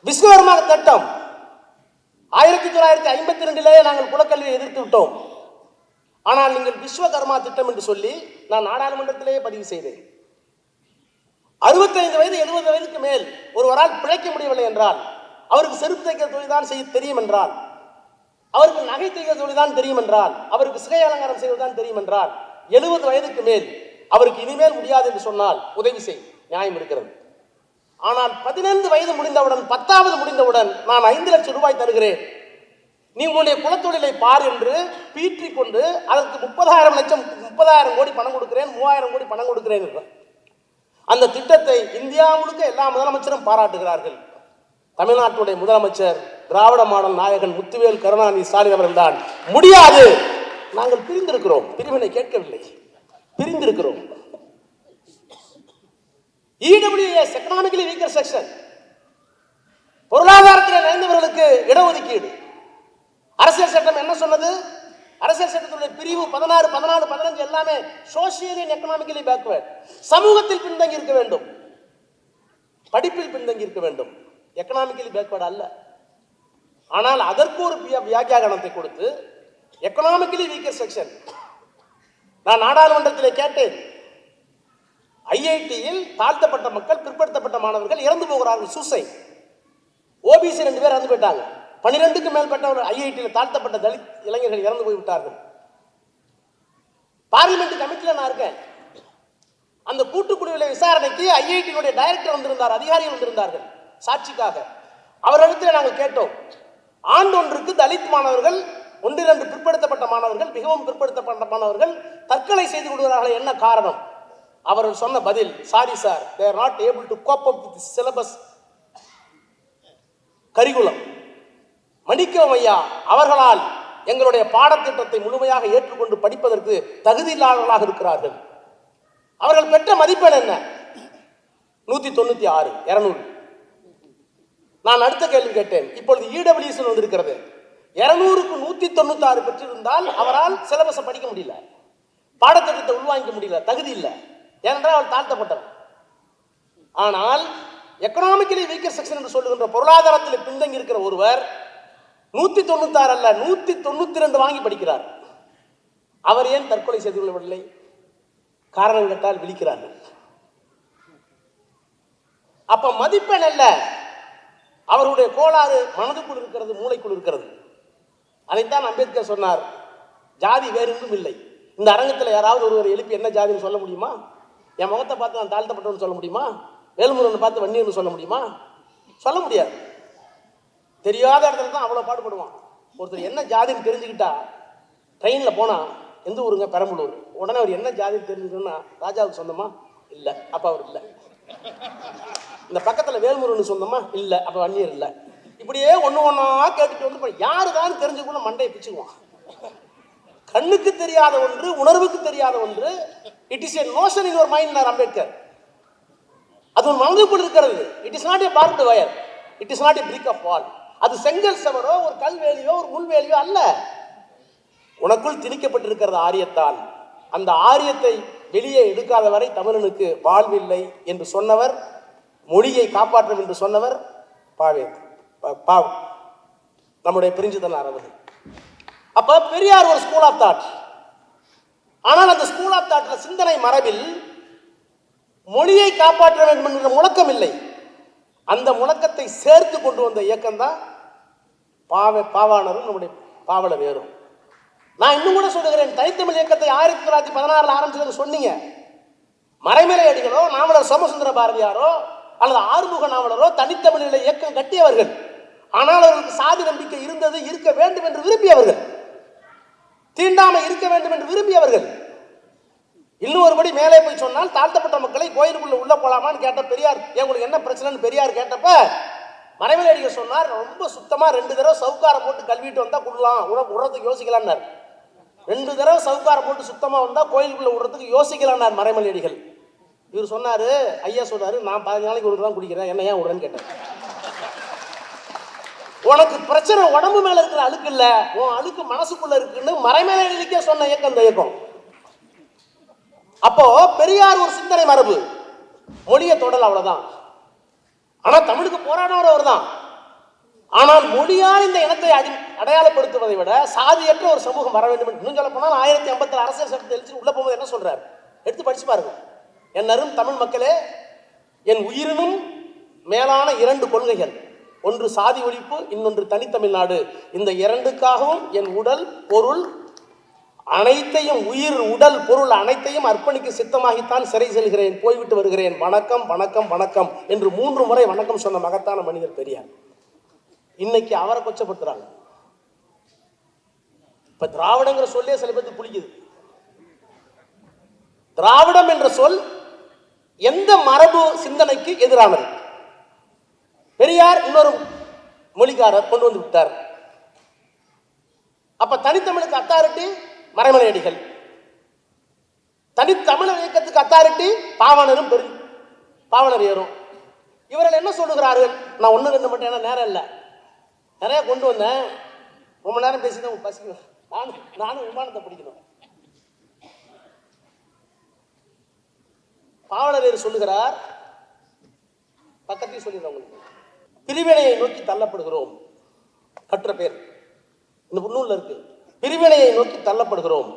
A: விஸ்வகர்மா திட்டம் 1952 நாங்கள் குலக்கல்வியை எதிர்த்து விட்டோம். ஆனால் நீங்கள் விஸ்வகர்மா திட்டம் என்று சொல்லி நான் நாடாளுமன்றத்திலேயே பதிவு செய்தேன். 65 வயது 70 வயதுக்கு மேல் ஒருவரால் பிழைக்க முடியவில்லை என்றால், அவருக்கு செருப்பு தைக்கிற தொழில்தான் செய்ய தெரியும் என்றால், அவருக்கு நகை தைக்கிற தொழில்தான் தெரியும் என்றால், அவருக்கு சிகை அலங்காரம் செய்வதுதான் தெரியும் என்றால், 70 வயதுக்கு மேல் அவருக்கு இனிமேல் முடியாது என்று சொன்னால் உதவி செய், நியாயம் இருக்கிறது. ஆனால் 15 வயது முடிந்தவுடன், 10வது முடிந்தவுடன் நான் 5 லட்சம் ரூபாய் தருகிறேன், நீ உன்னுடைய குலத்தொழிலை பார் என்று பீற்றிக் கொண்டு அதற்கு 30,000 கோடி பணம் கொடுக்கிறேன், 3,000 கோடி பணம் கொடுக்கிறேன் என்ற அந்த திட்டத்தை இந்தியா முழுக்க எல்லா முதலமைச்சரும் பாராட்டுகிறார்கள். தமிழ்நாட்டுடைய முதலமைச்சர் திராவிட மாடல் நாயகன் முத்துவேல் கருணாநிதி ஸ்டாலின் அவர்கள் தான் முடியாது, நாங்கள் பிரிந்திருக்கிறோம், பிரிவினை கேட்கவில்லை, பிரிந்திருக்கிறோம். EWS எக்கனாமிக்கலி வீக்கர் செக்ஷன், பொருளாதாரத்தில் நிறைந்தவர்களுக்கு இடஒதுக்கீடு. அரசியல் சட்டம் என்ன சொன்னது? அரசியல் சட்டத்துடைய பிரிவு 16, 14, 15 எல்லாமே சோசியல் அண்ட் எக்கனாமிக்கலி பேக்வர்ட். சமூகத்தில் பின்தங்கி இருக்க வேண்டும், படிப்பில் பின்தங்கி இருக்க வேண்டும், எக்கனாமிக்கலி பேக்வர்ட் அல்ல. ஆனால் அதற்கு ஒரு வியாக்கியானத்தை கொடுத்து எக்கனாமிக்கலி வீக்கர் செக்ஷன். நான் நாடாளுமன்றத்திலே கேட்டேன், IIT-யில் தாழ்த்தப்பட்ட மக்கள், பிற்படுத்தப்பட்ட மாணவர்கள் இறந்து போகிறார்கள். சூசைட். OBC 2 பேர் இறந்து போயிட்டாங்க. 12க்கு மேற்பட்டவர் IIT-யில் தாழ்த்தப்பட்ட தலித் இளைஞர்கள் இறந்து போய்விட்டார்கள். பார்லிமெண்ட் கமிட்டியில் நான் இருக்கேன். அந்த கூட்டுக்குழுவிலே விசாரணைக்கு IIT-னுடைய டைரக்டர் வந்திருந்தார், அதிகாரிகள் வந்திருந்தார்கள் சாட்சிக்காக. அவர்களிடத்தில் நாங்கள் கேட்டோம், ஆண்டொன்றுக்கு தலித் மாணவர்கள் 1-2 பிற்படுத்தப்பட்ட மாணவர்கள், மிகவும் பிற்படுத்தப்பட்ட மாணவர்கள் தற்கொலை செய்து கொள்கிறார்கள், என்ன காரணம்? அவர்கள் சொன்ன பதில், sorry sir, they are not able to cope up with the syllabus. கரிகுலம் மணிக்கம் ஐயா அவர்களால் எங்களுடைய பாடத்திட்டத்தை முழுமையாக ஏற்றுக்கொண்டு படிப்பதற்கு தகுதி இல்லாதவர்களாக இருக்கிறார்கள். அவர்கள் பெற்ற மதிப்பெண் என்ன? 196, 200. நான் அடுத்த கேள்வி கேட்டேன். இப்பொழுது இடபிள்யூஎஸ் வந்திருக்கிறது. 200க்கு 196 பெற்றிருந்தால் அவரால் சிலபஸை படிக்க முடியல, பாடத்திட்டத்தை உள்வாங்கிக்க முடியல, தகுதி இல்லை. ஏனென்றால் அவர் தாழ்த்தப்பட்டவர். ஆனால் எக்கனாமிக்கலி வீக்கர் செக்ஷன் என்று சொல்லுகின்ற பொருளாதாரத்தில் பின்தங்கி இருக்கிற ஒருவர் 196 அல்ல 192 வாங்கி படிக்கிறார். அவர் ஏன் தற்கொலை செய்து கொள்ளவில்லை? காரணம் கேட்டால் விழிக்கிறார்கள். அப்ப மதிப்பெண் அல்ல, அவருடைய கோளாறு மனதுக்குள் இருக்கிறது, மூளைக்குள் இருக்கிறது. அதைத்தான் அம்பேத்கர் சொன்னார், ஜாதி வேறு ஒன்றும் இல்லை. இந்த அரங்கத்தில் யாராவது ஒருவர் எழுப்பி என்ன ஜாதின்னு சொல்ல முடியுமா? என் முகத்தை பார்த்து நான் தாழ்த்தப்பட்டவன்னு சொல்ல முடியுமா? வேலுமுருகனை பார்த்து வன்னியர்னு சொல்ல முடியுமா? சொல்ல முடியாது. தெரியாத இடத்துல தான் அவ்வளோ பாடுபடுவான். ஒருத்தர் என்ன ஜாதின்னு தெரிஞ்சுக்கிட்டா, ட்ரெயினில் போனால் எந்த ஊருங்க? பெரம்பலூர். உடனே அவர் என்ன ஜாதின்னு தெரிஞ்சுக்கணும்னா, ராஜாவுக்கு சொந்தமா? இல்லை, அப்போ அவர் இல்லை. இந்த பக்கத்தில் வேல்முருகன் சொந்தமா? இல்லை, அப்போ வன்னியர் இல்லை. இப்படியே ஒன்று ஒன்றா கேட்டுட்டு வந்து யாரு தான் தெரிஞ்சுக்கணும் மண்டையை பிச்சுக்குவான். கண்ணுக்கு தெரியாத ஒன்று, உணர்வுக்கு தெரியாத ஒன்று. It is a notion in your mind. Ambedkar அது ஒரு மனதுக்குள் இருக்கிறது. It is not a barbed wire, it is not a brick of wall. அது செங்கல் செவரோ ஒரு கல்வேலியோ ஒரு முள்வேலியோ அல்ல. உனக்குள் திணிக்கப்பட்டிருக்கிறது ஆரியத்தால். அந்த ஆரியத்தை வெளியே எடுக்காத வரை தமிழனுக்கு வாழ்வில்லை என்று சொன்னவர், மொழியை காப்பாற்றும் என்று சொன்னவர் நம்முடைய பிரிஞ்சுதல் அவர்கள். அப்ப பெரியார் ஒரு ஸ்கூல் ஆஃப் தாட். ஆனால் அந்த ஸ்கூல் ஆஃப் தாட்ல சிந்தனை மரபில் மொழியை காப்பாற்ற வேண்டும் என்கிற முழக்கம் இல்லை. அந்த முழக்கத்தை சேர்த்து கொண்டு வந்த இயக்கம் தான் பாவாணரும் நம்முடைய பாவலவேரும். நான் இன்னும் கூட சொல்லுகிறேன், தனித்தமிழ் இயக்கத்தை 1916 ஆரம்பிச்சது சொன்னீங்க. மறைமலை அடிகளோ நாவலர் சோமசுந்தர பாரதியாரோ அல்லது ஆறுமுக நாவலரோ தனித்தமிழில் இயக்கம் கட்டியவர்கள். ஆனால் அவர்களுக்கு சாதி நம்பிக்கை இருந்தது, இருக்க வேண்டும் என்று விரும்பியவர்கள், தீண்டாமை இருக்க வேண்டும் என்று விரும்பியவர்கள். இன்னும் ஒருபடி மேலே போய் சொன்னால், தாழ்த்தப்பட்ட மக்களை கோயிலுக்குள்ள உள்ள போலாமான்னு கேட்ட பெரியார், உங்களுக்கு என்ன பிரச்சனைன்னு பெரியார் கேட்டப்ப மறைமலை அடிகள் சொன்னார், ரொம்ப சுத்தமா 2 தடவை சவுக்காரை போட்டு கல்விட்டு வந்தா கொடுலாம், உரத்துக்கு யோசிக்கலான்னார். 2 தடவை சவுக்காரை போட்டு சுத்தமா வந்தா கோயிலுக்குள்ள விடுறதுக்கு யோசிக்கலான்னார் மறைமலை அடிகள். இவர் சொன்னாரு, ஐயா சொன்னாரு, நான் 15 நாளைக்கு ஒரு தான் குடிக்கிறேன், என்ன ஏன் விடுறேன்னு கேட்டேன். உனக்கு பிரச்சனை உடம்பு மேல இருக்கிற அழுக்கு இல்ல, உன் அழுக்கு மனசுக்குள்ள இருக்குன்னு மறைமலை அடிகளுக்கே சொன்ன இயக்கம் இந்த இயக்கம். அப்போ பெரியார் ஒரு சிந்தனை மரபு, மொழியை தொடல், அவ்வளவுதான். ஆனா தமிழுக்கு போராடினவர் அவர் தான். ஆனால் மொழியால் இந்த இனத்தை அடையாளப்படுத்துவதை விட சாதியற்ற ஒரு சமூகம் வர வேண்டும். இன்னும் சொல்ல போனால் 1057 அரசியல் சட்டத்தை எழுதி உள்ள போகும்போது என்ன சொல்றாரு எடுத்து படிச்சு பாருங்க. என் அரும் தமிழ் மக்களே, என் உயிரினும் மேலான 2 கொள்கைகள், ஒன்று சாதி ஒழிப்பு, இன்னொன்று தனித்தமிழ்நாடு. இந்த 2க்காகவும் என் உடல் பொருள் அனைத்தையும், உயிர் உடல் பொருள் அனைத்தையும் அர்ப்பணிக்க சித்தமாகித்தான் சிறை செல்கிறேன், போய்விட்டு வருகிறேன், வணக்கம் வணக்கம் வணக்கம் என்று 3 முறை வணக்கம் சொன்ன மகத்தான மனிதர் பெரியார். இன்னைக்கு அவரை கொச்சப்படுத்துறாங்க. இப்ப திராவிடங்கிற சொல்லே சில பேருக்கு பிடிக்குது. திராவிடம் என்ற சொல் எந்த மரபு சிந்தனைக்கு எதிரானது? பெரியார் இன்னொரு மொழிக்காரர் கொண்டு வந்து விட்டார். அப்ப தனித்தமிழுக்கு அத்தாரிட்டி மறைமலை அடிகள், தனித்தமிழர் இயக்கத்துக்கு அத்தாரிட்டி பாவாணரும் பாவலரேரும். இவர்கள் என்ன சொல்லுகிறார்கள்? நான் 1 2 மட்டும், ஏன்னா நேரம் இல்லை, நிறைய கொண்டு வந்தேன், ரொம்ப நேரம் பேசிதான் பசிக்கணும், நானும் விமானத்தை பிடிக்கணும். பாவலரேர் சொல்லுகிறார், பக்கத்தையும் சொல்லிடுறேன் உங்களுக்கு, பிரிவினையை நோக்கி தள்ளப்படுகிறோம். கற்ற பேர் இந்த முன்னூல்ல இருக்கு, பிரிவினையை நோக்கி தள்ளப்படுகிறோம்.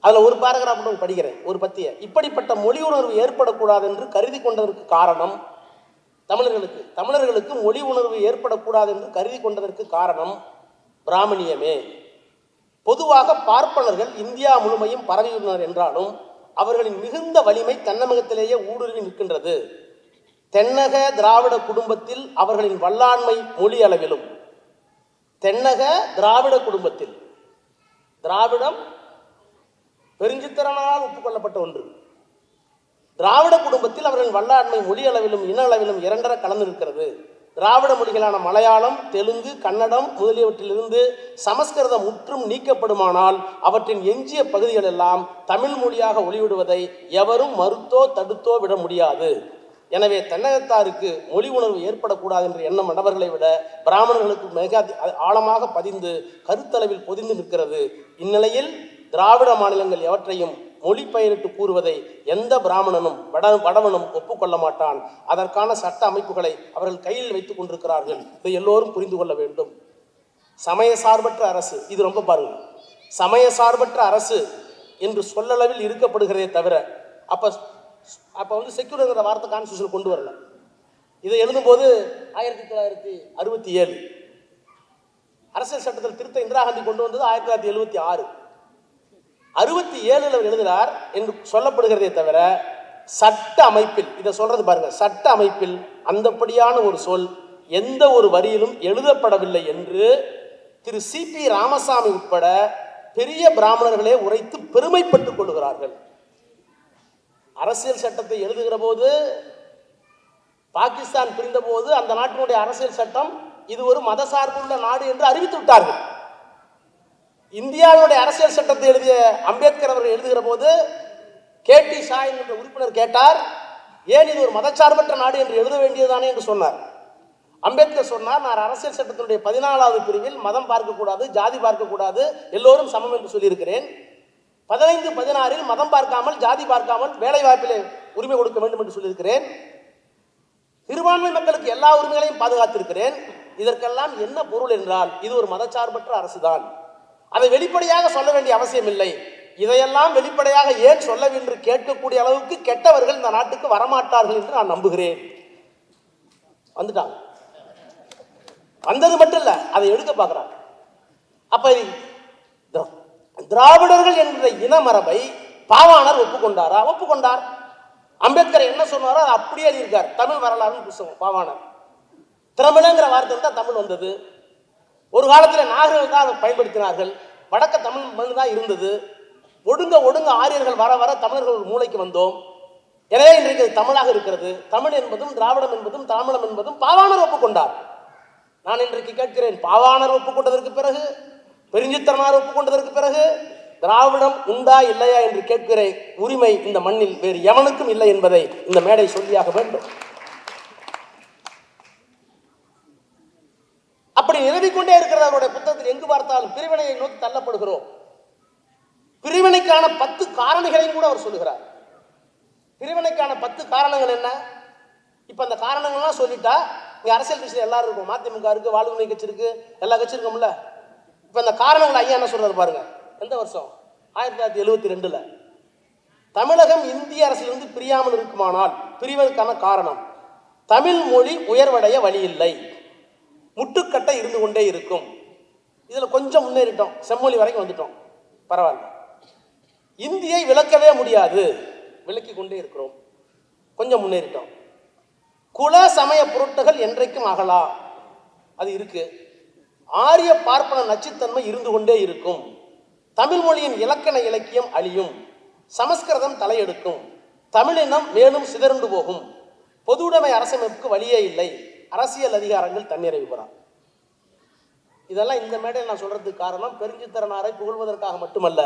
A: அதுல ஒரு பாராகிராஃப் படிக்கிறேன், ஒரு பத்திய. இப்படிப்பட்ட மொழி உணர்வு ஏற்படக்கூடாது என்று கருதி கொண்டதற்கு காரணம், தமிழர்களுக்கு மொழி உணர்வு ஏற்படக்கூடாது என்று கருதி கொண்டதற்கு காரணம் பிராமணியமே. பொதுவாக பார்ப்பனர்கள் இந்தியா முழுமையும் பரவியுள்ளனர் என்றாலும் அவர்களின் மிகுந்த வலிமை தென்னகத்திலேயே ஊடுருவி நிற்கின்றது. தென்னக திராவிட குடும்பத்தில் அவர்களின் வல்லாண்மை மொழி அளவிலும், தென்னக திராவிட குடும்பத்தில், திராவிடம் பெருஞ்சித்திரனால் ஒப்புக்கொள்ளப்பட்ட ஒன்று, திராவிட குடும்பத்தில் அவர்களின் வல்லாண்மை மொழி அளவிலும் இன அளவிலும் 2 கலந்து இருக்கிறது. திராவிட மொழிகளான மலையாளம், தெலுங்கு, கன்னடம் முதலியவற்றிலிருந்து சமஸ்கிருதம் முற்றும் நீக்கப்படுமானால் அவற்றின் எஞ்சிய பகுதிகள் எல்லாம் தமிழ் மொழியாக ஒளிவிடுவதை எவரும் மறுத்தோ தடுத்தோ விட முடியாது. எனவே தென்னகத்தாருக்கு மொழி உணர்வு ஏற்படக்கூடாது என்ற எண்ணம் மன்னவர்களை விட பிராமணர்களுக்கு மிக ஆழமாக பதிந்து கருத்தளவில் பொதிந்து நிற்கிறது. இந்நிலையில் திராவிட மாநிலங்கள் எவற்றையும் மொழி பெயரிட்டு கூறுவதை எந்த பிராமணனும் வடவனும் ஒப்புக்கொள்ள மாட்டான். அதற்கான சட்ட அமைப்புகளை அவர்கள் கையில் வைத்துக் கொண்டிருக்கிறார்கள். இதை எல்லோரும் புரிந்து கொள்ள வேண்டும். சமய சார்பற்ற அரசு, இது ரொம்ப பாருங்க, சமய சார்பற்ற அரசு என்று சொல்லளவில் இருக்கப்படுகிறதே தவிர அப்போ செக்யூலர்ங்கிற வார்த்தை கான்ஸ்டியூஷன் கொண்டு வரல. இதை எழுதும்போது 1967 அரசியல் சட்டத்தில் திருத்த இந்திரா காந்தி கொண்டு வந்தது 1976. 67 எழுதுகிறார் என்று சொல்லப்படுகிறதே தவிர சட்ட அமைப்பில், இதை சொல்றது பாருங்க, சட்ட அமைப்பில் அந்தப்படியான ஒரு சொல் எந்த ஒரு வரியிலும் எழுதப்படவில்லை என்று திரு சி.பி. ராமசாமி உட்பட பெரிய பிராமணர்களே உரைத்து பெருமைப்பட்டுக் கொள்கிறார்கள். அரசியல் சட்டத்தை எழுதுகிற போது, பாகிஸ்தான் பிரிந்த போது அந்த நாட்டினுடைய அரசியல் சட்டம் இது ஒரு மதசார்புள்ள நாடு என்று அறிவித்து விட்டார்கள். இந்தியாவுடைய அரசியல் சட்டத்தை எழுதிய அம்பேத்கர் அவர்கள் எழுதுகிற போது கே.டி. ஷா என்ற உறுப்பினர் கேட்டார், ஏன் இது ஒரு மதச்சார்பற்ற நாடு என்று எழுத வேண்டியதுதானே என்று சொன்னார். அம்பேத்கர் சொன்னார், நான் அரசியல் சட்டத்தினுடைய 14வது பிரிவில் மதம் பார்க்கக்கூடாது, ஜாதி பார்க்கக்கூடாது, எல்லோரும் சமம் என்று சொல்லியிருக்கிறேன். 15, 16 மதம் பார்க்காமல், ஜாதி பார்க்காமல் வேலை வாய்ப்பிலே உரிமை கொடுக்க வேண்டும் என்று சொல்லியிருக்கிறேன். சிறுபான்மை மக்களுக்கு எல்லா உரிமைகளையும் பாதுகாத்திருக்கிறேன். இதற்கெல்லாம் என்ன பொருள் என்றால் இது ஒரு மதச்சார்பற்ற அரசுதான். அதை வெளிப்படையாக சொல்ல வேண்டிய அவசியம் இல்லை. இதையெல்லாம் வெளிப்படையாக ஏன் சொல்ல என்று கேட்கக்கூடிய அளவுக்கு கெட்டவர்கள் இந்த நாட்டுக்கு வரமாட்டார்கள் என்று நான் நம்புகிறேன். வந்துட்டாங்க. வந்தது மட்டும் இல்ல, அதை எடுக்க பார்க்கிறாங்க. அப்ப திராவிடர்கள் என்ற இன மரபை பாவாணர் ஒப்புக்கொண்டாரா? ஒப்புக்கொண்டார். அம்பேத்கர் என்ன சொன்னாரோ அதை அப்படியே எழுதியிருக்கார். தமிழ் வரலாறு புத்தகம் பாவாணர். திரமிழங்கிற வார்த்தை தான் தமிழ் வந்தது. ஒரு காலத்தில் நாகர்கள் தான் அதை பயன்படுத்தினார்கள். வடக்க தமிழ் மண் தான் இருந்தது. ஒடுங்க ஆரியர்கள் வர வர தமிழர்கள் ஒரு மூளைக்கு வந்தோம். எனவே இன்றைக்கு தமிழாக இருக்கிறது. தமிழ் என்பதும் திராவிடம் என்பதும் தமிழம் என்பதும் பாவாணர் ஒப்புக்கொண்டார். நான் இன்றைக்கு கேட்கிறேன், பாவாணர் ஒப்புக்கொண்டதற்கு பிறகு, பெருஞ்சித்திரனார் ஒப்புக்கொண்டதற்கு பிறகு திராவிடம் உண்டா இல்லையா என்று கேட்கிற உரிமை இந்த மண்ணில் வேறு எவனுக்கும் இல்லை என்பதை இந்த மேடை சொல்லியாக வேண்டும். அப்படி நிறுவிக்கொண்டே இருக்கிற அவருடைய புத்தகத்தில் எங்கு பார்த்தாலும் பிரிவினையை நோக்கி தள்ளப்படுகிறோம். பிரிவினைக்கான 10 காரணிகளையும் கூட அவர் சொல்லுகிறார். பிரிவினைக்கான 10 காரணங்கள் என்ன? இப்ப அந்த காரணங்கள்லாம் சொல்லிட்டா இங்க அரசியல் கட்சியில் எல்லாரும் இருக்கும். மதிமுக இருக்கு, வாழ்வுரிமை கட்சி இருக்கு, எல்லா கட்சி இருக்கும்ல. இப்ப இந்த காரணங்கள் ஐயா என்ன சொல்றாரு பாருங்க. எந்த வருஷம்? 1972. தமிழகம் இந்திய அரசிலிருந்து பிரியாமல் இருக்குமானால் பிரிவதற்கான காரணம், தமிழ் மொழி உயர்வடைய வழி இல்லை, முட்டுக்கட்டை இருந்து கொண்டே இருக்கும். இதுல கொஞ்சம் முன்னேறிட்டோம், செம்மொழி வரைக்கும் வந்துட்டோம், பரவாயில்ல. இந்தியை விளக்கவே முடியாது, விளக்கி கொண்டே இருக்கிறோம், கொஞ்சம் முன்னேறிட்டோம். குல சமய பொருட்டுகள் என்றைக்கும் அகலா, அது இருக்கு. ஆரிய பார்ப்பன நச்சுத்தன்மை இருந்து கொண்டே இருக்கும். தமிழ் மொழியின் இலக்கண இலக்கியம் அழியும், சமஸ்கிருதம் தலையெடுக்கும், தமிழினம் மேலும் சிதறண்டு போகும், பொதுவுடைமை அரசமைப்புக்கு வழியே இல்லை, அரசியல் அதிகாரங்கள் தன்னிறைவு பெறாம். இதெல்லாம் இந்த மேடையில் நான் சொல்றதுக்கு காரணம் பெருஞ்சித்திரனாரை புகழ்வதற்காக மட்டுமல்ல.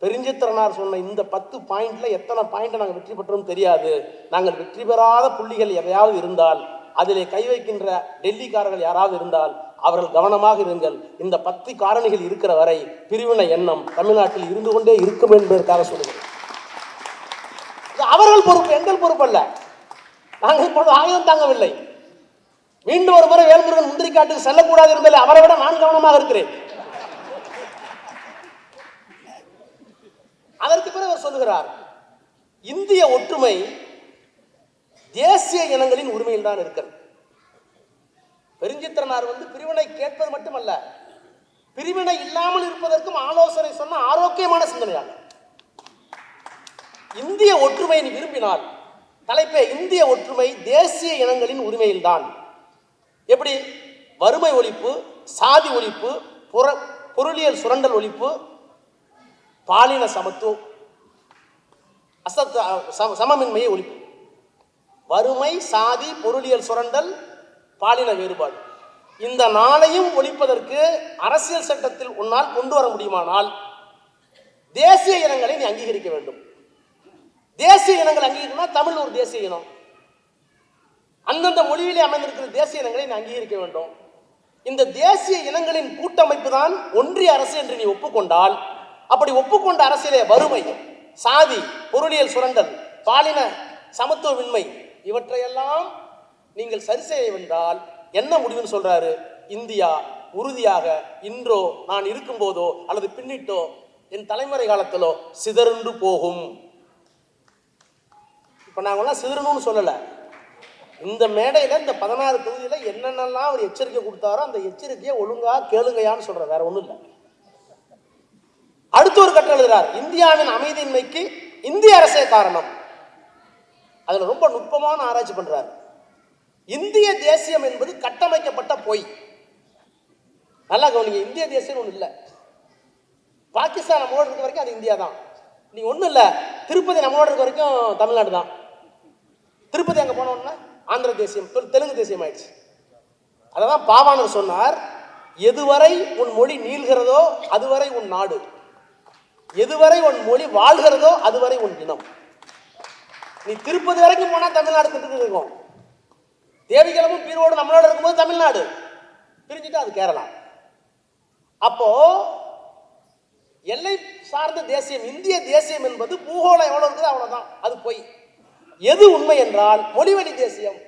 A: பெருஞ்சித்திரனார் சொன்ன இந்த 10 பாயிண்ட்ல எத்தனை பாயிண்ட் நாங்கள் வெற்றி பெற்றோம் தெரியாது. நாங்கள் வெற்றி பெறாத புள்ளிகள் எதையாவது இருந்தால், அதிலே கை வைக்கின்ற டெல்லிக்காரர்கள் யாராவது இருந்தால் அவர்கள் கவனமாக இருங்கள். இந்த 10 காரணிகள் இருக்கிற வரை பிரிவினை எண்ணம் தமிழ்நாட்டில் இருந்து கொண்டே இருக்கும் என்பதற்காக சொல்லுங்கள். அவர்கள் பொறுப்பு, எங்கள் பொறுப்பு அல்ல. நாங்கள் இப்பொழுது ஆயுதம் தாங்கவில்லை. மீண்டும் ஒரு முறை வேல்முருகன் முந்திரி காட்டுக்கு செல்லக்கூடாது என்பதில் அவரை விட நான் கவனமாக இருக்கிறேன். அதற்கு பிறகு அவர் சொல்லுகிறார், இந்திய ஒற்றுமை தேசிய இனங்களின் உரிமையில் தான் இருக்கிறது. பெருஞ்சித்திரனார் பிரிவினை கேட்பது மட்டுமல்ல, பிரிவினை இல்லாமல் இருப்பதற்கும் ஆலோசனை சொன்ன ஆரோக்கியமான சிந்தனையாளர். இந்திய ஒற்றுமையை விரும்பினால் தலைப்பே இந்திய ஒற்றுமை தேசிய இனங்களின் உரிமையில் தான். எப்படி? வறுமை ஒழிப்பு, சாதி ஒழிப்பு, பொருளியல் சுரண்டல் ஒழிப்பு, பாலின சமத்துவம், சமமின்மையை ஒழிப்பு. வறுமை, சாதி, பொருளியல் சுரண்டல், பாலின வேறுபாடு. இந்த நாளையும் ஒழிப்பதற்கு அரசியல் சட்டத்தில் உன்னால் கொண்டு வர முடியுமானால் தேசிய இனங்களை நீ அங்கீகரிக்க வேண்டும். தேசிய இனங்கள் அங்கீகரிக்கணும்னா தமிழ் ஒரு தேசிய இனம், அந்தந்த மொழியிலே அமைந்திருக்கிற தேசிய இனங்களை நீ அங்கீகரிக்க வேண்டும். இந்த தேசிய இனங்களின் கூட்டமைப்பு தான் ஒன்றிய அரசு என்று நீ ஒப்புக்கொண்டால், அப்படி ஒப்புக்கொண்ட அரசியலே வறுமை, சாதி, பொருளியல் சுரண்டல், பாலின சமத்துவமின்மை இவற்றையெல்லாம் நீங்கள் சரி செய்ய வென்றால் என்ன முடிவுன்னு சொல்றாரு? இந்தியா உறுதியாக இன்றோ நான் இருக்கும் போதோ அல்லது பின்னிட்டோ என் தலைமுறை காலத்திலோ சிதறுண்டு போகும். இப்ப நாங்கெல்லாம் சிதறணும்னு சொல்லல, இந்த மேடையில இந்த 16 தொகுதியில என்னென்னலாம் அவர் எச்சரிக்கை கொடுத்தாரோ அந்த எச்சரிக்கையை ஒழுங்கா கேளுங்கயான்னு சொல்ற, வேற ஒண்ணும் இல்லை. அடுத்து ஒரு கட்டம் எழுதுறார், இந்தியாவின் அமைதியின்மைக்கு இந்திய அரசே காரணம். அதுல ரொம்ப நுட்பமான ஆராய்ச்சி பண்றாரு. இந்திய தேசியம் என்பது கட்டமைக்கப்பட்ட பொய். நல்லா கவனிங்க, இந்திய தேசியம் ஒண்ணு இல்லை. பாகிஸ்தான் நம்மளோட இருக்க வரைக்கும் அது இந்தியா தான். நீ ஒண்ணும் இல்லை, திருப்பதி நம்மளோட இருக்க வரைக்கும் தமிழ்நாடு தான். திருப்பதி அங்க போனோம்னா ஆந்திர தேசியம், தெலுங்கு தேசியம் ஆயிடுச்சு. அததான் பாவாணர் சொன்னார், எதுவரை உன் மொழி நீள்கிறதோ அதுவரை உன் நாடு, எதுவரை உன் மொழி வாழ்கிறதோ அதுவரை உன் இனம். நீ திருப்பதி வரைக்கும் போனா தமிழ்நாடு திட்டு இருக்கும். தேவிகளமும் பீரோடு நம்மளோட இருக்கும்போது தமிழ்நாடு பிரிஞ்சுட்டு அது கேரளா. அப்போ எல்லை சார்ந்த தேசியம், இந்திய தேசியம் என்பது பூகோளம் எவ்வளவு இருக்குது அவ்வளவுதான், அது பொய். எது உண்மை என்றால் மொழிவழி தேசியம்.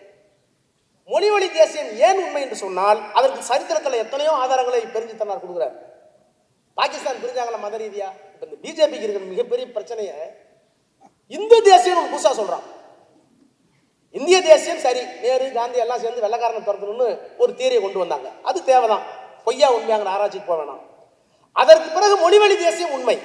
A: மொழிவழி தேசியம் ஏன் உண்மை என்று சொன்னால் அதற்கு சரித்திரத்தில் எத்தனையோ ஆதாரங்களை பெருஞ்சித்தனார் கொடுக்குறார். பாகிஸ்தான் பிரிஞ்சாங்களா மத ரீதியா? இப்ப இந்த பிஜேபிக்கு இருக்கிற மிகப்பெரிய பிரச்சனைய இந்து தேசியம் புதுசா சொல்றான். இந்திய தேசியம் சரி, நேரு காந்தி எல்லாம் சேர்ந்து வெள்ளக்காரனை துரத்தணும்னு ஒரு தியரியை கொண்டு வந்தாங்க, அது தேவைதான், பொய்யா உண்மையாங்கிற ஆராய்ச்சிக்கு போக வேணாம். அதற்கு பிறகு மொழிவழி தேசியம் உண்மை.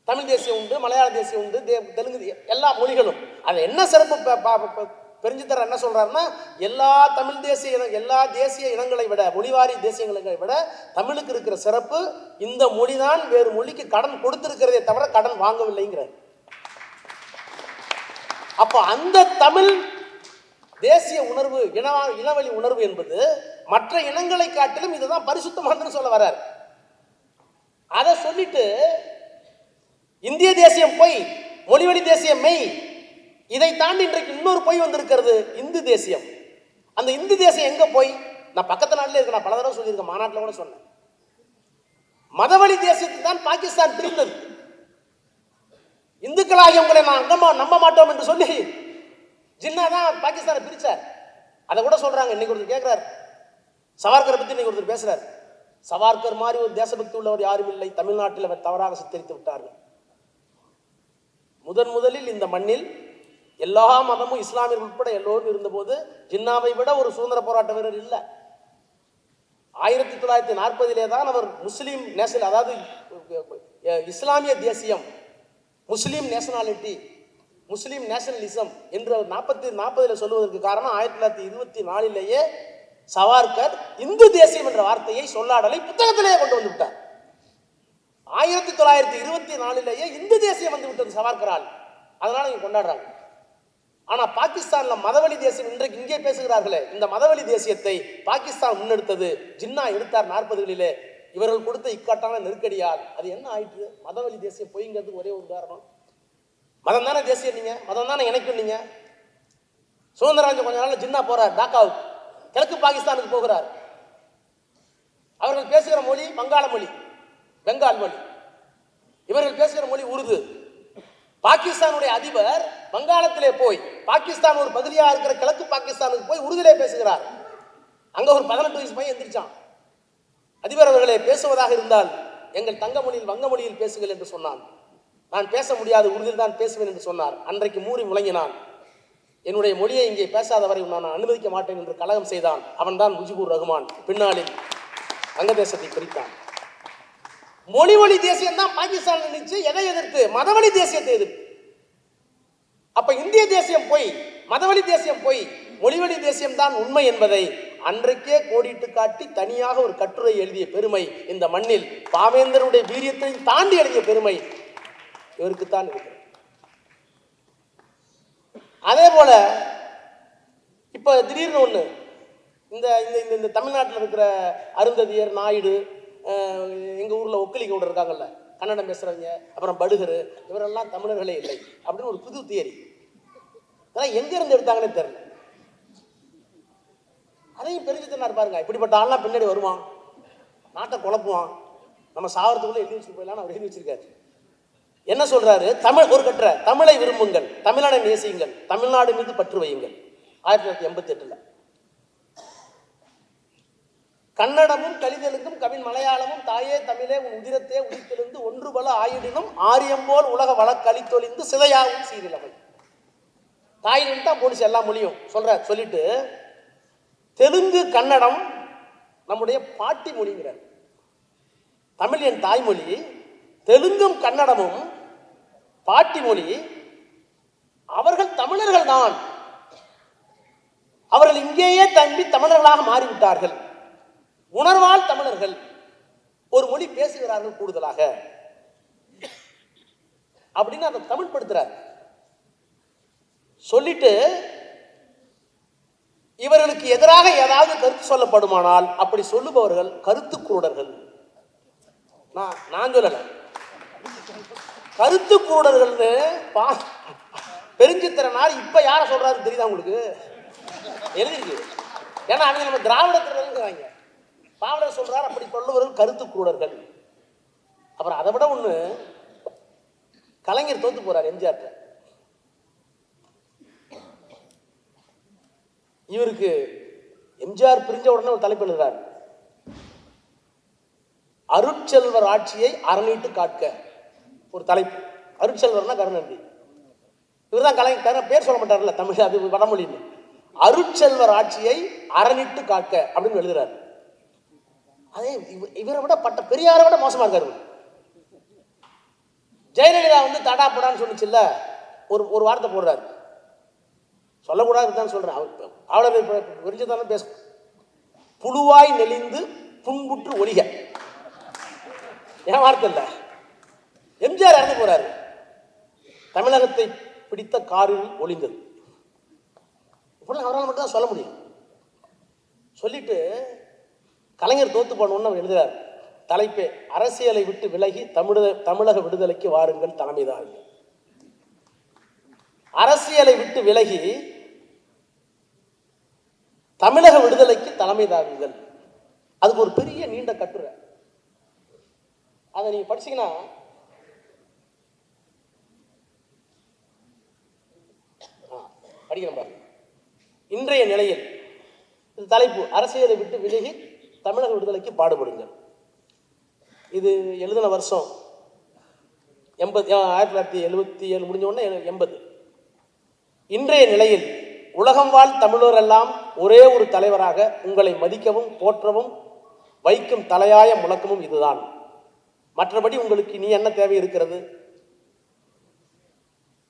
A: தமிழ் தேசியம் உண்டு, மலையாள தேசியம் உண்டு, தெலுங்கு, எல்லா மொழிகளும். அது என்ன சிறப்பு பெருஞ்சித்தர் என்ன சொல்றாருன்னா, எல்லா தமிழ் தேசிய எல்லா தேசிய இனங்களை விட, மொழிவாரி தேசியங்களை விட தமிழுக்கு இருக்கிற சிறப்பு இந்த மொழிதான் வேறு மொழிக்கு கடன் கொடுத்திருக்கிறதே தவிர கடன் வாங்கவில்லைங்கிறார். அப்ப அந்த தமிழ் தேசிய உணர்வு, இனவழி உணர்வு என்பது மற்ற இனங்களை காட்டிலும் இதுதான் பரிசுத்தமானதுன்னு சொல்ல வர்றார். அதை சொல்லிட்டு இந்திய தேசியம் பொய், மொழிவழி தேசியம் மெய். இதை தாண்டி இன்றைக்கு இன்னொரு பொய் வந்திருக்கிறது, இந்து தேசியம். அந்த இந்து தேசியம் எங்க போய், நான் பக்கத்து நாட்டிலே இருக்க, நான் பல தடவை சொல்லியிருக்கேன், மாநாட்டில் கூட சொன்னேன். மதவழி தேசியத்தை தான் பாகிஸ்தான் பிரிந்தது. இந்துக்களாகிய உங்களை நான் நம்ப மாட்டோம் என்று சொல்லி ஜின்னா தான் பாகிஸ்தானை பிரிச்சார். அதை கூட சொல்றாங்க. இன்னைக்கு ஒருத்தர் கேட்கிறார், சவார்கரை பத்தி இன்னைக்கு ஒருத்தர் பேசுறார். சவார்கர் மாதிரி ஒரு தேசபக்தி உள்ளவர் யாரும் இல்லை, தமிழ்நாட்டில் அவர் தவறாக சித்தரித்து விட்டார்கள். முதலில் இந்த மண்ணில் எல்லா மதமும் இஸ்லாமியர்கள் உட்பட எல்லோரும் இருந்தபோது ஜின்னாவை விட ஒரு சுதந்திர போராட்ட வீரர் இல்லை. 1940 தான் அவர் முஸ்லீம் நேஷனல், அதாவது இஸ்லாமிய தேசியம், முஸ்லீம் நேஷனாலிட்டி, முஸ்லீம் நேஷனலிசம் என்று 40 சொல்லுவதற்கு காரணம் 1924 சவார்கர் இந்து தேசியம் என்ற வார்த்தையை, சொல்லாடலை புத்தகத்திலேயே கொண்டு வந்து விட்டார். 1924 இந்து தேசியம் வந்து விட்டது சவார்கரால். அதனால இங்க கொண்டாடுறாங்க. ஆனா பாகிஸ்தான்ல மதவழி தேசியம் இன்றைக்கு இங்கே பேசுகிறார்களே, இந்த மதவழி தேசியத்தை பாகிஸ்தான் முன்னெடுத்தது, ஜின்னா எடுத்தார் 40களிலே. இவர்கள் கொடுத்த இக்கட்டான நெருக்கடியால் அது என்ன ஆயிற்று? மதவழி தேசியம் பொய்ங்கிறதுக்கு ஒரே ஒரு உதாரணம். மதம் தானே தேசியம், நீங்க மதம் தானே எனக்கு, நீங்க சுதந்திரம் கொஞ்ச நாள் ஜின்னா போறார் டாக்காவுக்கு, கிழக்கு பாகிஸ்தானுக்கு போகிறார். அவர்கள் பேசுகிற மொழி வங்காள மொழி, பெங்கால் மொழி. இவர்கள் பேசுகிற மொழி உருது. பாகிஸ்தானுடைய அதிபர் வங்காளத்திலே போய், பாகிஸ்தான் ஒரு பகுதியாக இருக்கிற கிழக்கு பாகிஸ்தானுக்கு போய் உருதிலே பேசுகிறார். அங்க ஒரு 18 வயசு பையன் எந்திரிச்சான். அதிபர் அவர்களே, பேசுவதாக இருந்தால் எங்கள் தங்க மொழியில் வங்க மொழியில் பேசுங்கள் என்று சொன்னான். நான் பேச முடியாது, உறுதியில் தான் பேசுவேன் என்று சொன்னார். அன்றைக்கு மூறி முழங்கினான். என்னுடைய மொழியை இங்கே பேசாதவரை நான் அனுமதிக்க மாட்டேன் என்று கலகம் செய்தான். அவன் தான் முஜிபுர் ரஹ்மான். பின்னாளில் வங்கதேசத்தை பிரித்தான். மொழி தேசியம் தான் பாகிஸ்தான் நினைச்சு எதை எதிர்த்து? மதவழி தேசியத்தை எதிர்த்து. அப்ப இந்திய தேசியம் போய், மதவழி தேசியம் போய், மொழிவழி தேசியம் தான் உண்மை என்பதை அன்றைக்கே கோடிட்டு காட்டி தனியாக ஒரு கட்டுரை எழுதிய பெருமை இந்த மண்ணில், பாவேந்தருடைய வீரியத்தை தாண்டி எழுதிய பெருமை இவருக்குத்தான் இருக்கிறது. அதே போல இப்ப திடீர்னு ஒண்ணு இந்த இந்த இந்த தமிழ்நாட்டில் இருக்கிற அருந்ததியர், நாயுடு, எங்கள் ஊரில் ஒக்கலி கூட இருக்காங்கல்ல, கன்னடம் பேசுகிறவங்க, அப்புறம் படுகர், இவரெல்லாம் தமிழர்களே இல்லை அப்படின்னு ஒரு புது தியரி. அதெல்லாம் எங்கேருந்து எடுத்தாங்கன்னு தெரியல. அதையும் தெரிஞ்சுத்தனார் பாருங்க. இப்படிப்பட்ட ஆள்லாம் பின்னாடி வருவான், நாட்டை குழப்புவான், நம்ம சாவரத்துக்குள்ளே எழுதி வச்சுட்டு போயிடலாம் அவர் எழுதி வச்சிருக்காரு. என்ன சொல்றாரு? தமிழ் ஒரு கட்டுரை, தமிழை விரும்புங்கள், தமிழ்நாடை நேசியுங்கள், தமிழ்நாடு மீது பற்று வையுங்கள். 1988. கன்னடமும் கலிதெலுங்கும் கவின் மலையாளமும் தாயே தமிழே உன் உதிரத்தே உதித்தெழுந்து ஒன்று பல ஆயிடினும் ஆரியம்போல் உலக வழக்களித்தொழிந்து சிதையாவும் சீரிலமை. தாயிலிருந்து தான் போலீஸ் எல்லா மொழியும் சொல்லிட்டு தெலுங்கு கன்னடம் நம்முடைய பாட்டி மொழிங்கிறார். தமிழ் என் தாய்மொழி, தெலுங்கும் கன்னடமும் பாட்டி மொழி. அவர்கள் தமிழர்கள் தான், அவர்கள் இங்கேயே தம்பி தமிழர்களாக மாறிவிட்டார்கள், உணர்வால் தமிழர்கள், ஒரு மொழி பேசுகிறார்கள் கூடுதலாக அப்படின்னு அதை தமிழ் படுத்துறார். சொல்லிட்டு இவர்களுக்கு எதிராக ஏதாவது கருத்து சொல்லப்படுமானால் அப்படி சொல்லுபவர்கள் கருத்து குருடர்கள். நான் சொல்லல, கருத்து குருடர்கள்னு பெருஞ்சித்திரனார் இப்ப யார சொல்றாரு தெரியுதா உங்களுக்கு? எழுதிருக்கு. ஏன்னா அவங்க நம்ம திராவிடத்திற்கு பாவலர் சொல்றார், அப்படி சொல்லுவர்கள் கருத்து குருடர்கள். அப்புறம் அதை விட ஒண்ணு, கலைஞர் தோத்து போறார் எம்ஜிஆர். இவருக்கு எம்ஜிஆர் பிரிஞ்ச உடனே ஒரு தலைப்பு எழுதுறார், அருட்செல்வர் ஆட்சியை அறநீட்டு காட்க. ஒரு தலைப்பு. அருட்செல்வர்னா கருணாநிதி. இவர் தான் கலைஞர், பேர் சொல்ல மாட்டார்ல தமிழ், அது வடமொழின்னு. அருட்செல்வர் ஆட்சியை அறநீட்டு காட்க அப்படின்னு எழுதுறாரு. அதே இவரை விட பெரியாரை விட மோசமா இருக்காரு. ஜெயலலிதா தடா போடான்னு சொன்னிச்சுல்ல, ஒரு வார்த்தை போடுறாரு, சொல்லக்கூடாதுன்னு சொல்றேன். அவளை விரிஞ்சதான பேச, புழுவாய் நெளிந்து புண்புற்று ஒளிக. ஏன் வார்த்தை இல்ல. எம்ஜிஆர் இறந்து போறாரு, தமிழகத்தை பிடித்த காரில் ஒளிந்தது. இப்படிலாம் அவரால் மட்டும் தான் சொல்ல முடியும். சொல்லிட்டு கலைஞர் தோத்து போனோன்னு அவர் எழுதுறார். தலைப்பே, அரசியலை விட்டு விலகி தமிழக விடுதலைக்கு வாருங்கள் தலைமைதான். அரசியலை விட்டு விலகி தமிழக விடுதலைக்கு தலைமை தாங்குங்கள். அதுக்கு ஒரு பெரிய நீண்ட கட்டுரை. அதை நீங்க படிச்சீங்கன்னா படிக்கணும் பாருங்க. இன்றைய நிலையில் இது தலைப்பு, அரசியலை விட்டு விலகி தமிழக விடுதலைக்கு பாடுபடுங்கள். இது எழுதின வருஷம் 1977 முடிஞ்ச உடனே 80. இன்றைய நிலையில் உலகம் வாழ் தமிழர் எல்லாம் ஒரே ஒரு தலைவராக உங்களை மதிக்கவும் போற்றவும் வைக்கும் தலையாய முழக்கமும் இதுதான். மற்றபடி உங்களுக்கு நீ என்ன தேவை இருக்கிறது?